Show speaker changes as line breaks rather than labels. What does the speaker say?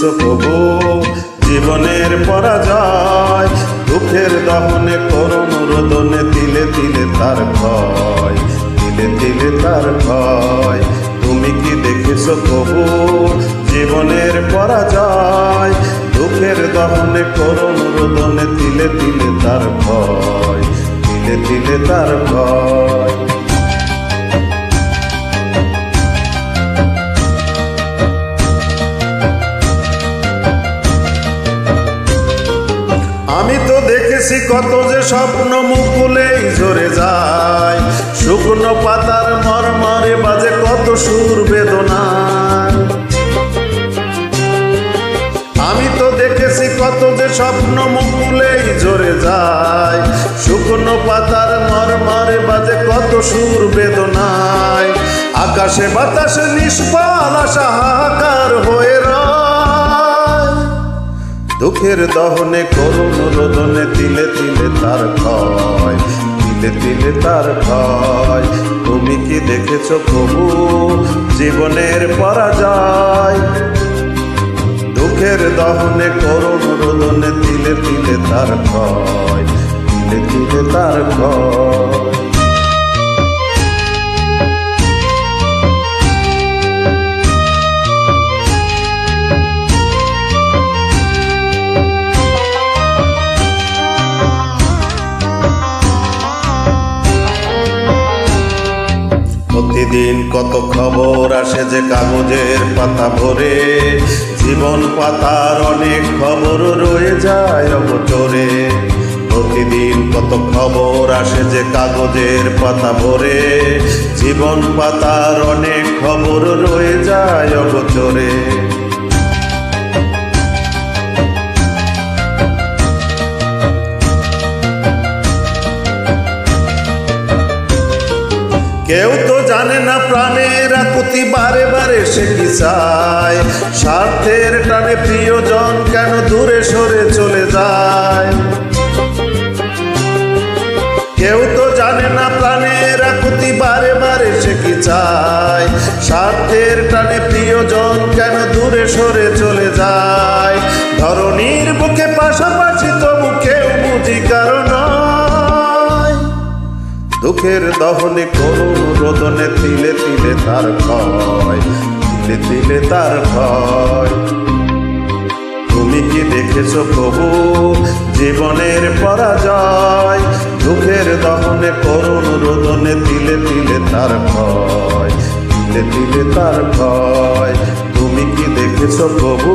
দেখেছো প্রভু জীবনের পরাজয়, দুঃখের দহনে করুণ রোদনে তিলে তিলে তার ভয়, তিলে তিলে তার ভয়। তুমি কি দেখেছো প্রভু জীবনের পরাজয়, দুঃখের দহনে করুণ রোদনে তিলে তিলে তার ভয়, তিলে তিলে তার ভয়। আমি তো দেখেছি কত যে স্বপ্ন মুকুলেই ঝরে যায়, শুকনো পাতার মরমরে বাজে কত সুর বেদনায়। আমি তো দেখেছি কত যে স্বপ্ন মুকুলেই ঝরে যায়, শুকনো পাতার মরমরে বাজে কত সুর বেদনায়। আকাশে বাতাসে নিষ্ফল আশা হাহাকার হয়ে রয়, দুঃখের দহনে করুণ রোদনে তিলে তিলে তার ভয়, তিলে তিলে তার ভয়। তুমি কি দেখেছো প্রভু জীবনের পরাজয়, দুঃখের দহনে করুণ রোদনে তিলে তিলে তার ভয়, তিলে তিলে তার ভয়। প্রতিদিন কত খবর আসে যে কাগজের পাতা ভরে, জীবন পাতার অনেক খবর রয়ে যায় অগোচরে। প্রতিদিন কত খবর আসে যে কাগজের পাতা ভরে, জীবন পাতার অনেক খবর রয়ে যায় অগোচরে। কেউ তো জানে না প্রাণের আকুতি বারে বারে সে কি চায়, স্বার্থের টানে প্রিয়জন কেন দূরে সরে চলে যায়। কেউ তো জানে না প্রাণের আকুতি বারে বারে সে কি চায়, স্বার্থের টানে প্রিয়জন কেন দূরে সরে চলে যায়। ধরণীর বুকে পাশাপাশি তবু কেউ বুঝি কারণ দুঃখের দহনে করুণ রোদনে তিলে তিলে তার ভয়, তিলে তিলে তার ভয়। তুমি কি দেখেছো প্রভু জীবনের পরাজয়, দুঃখের দহনে করুণ রোদনে তিলে তিলে তার ভয়, তিলে তিলে তার ভয়। তুমি কি দেখেছো প্রভু।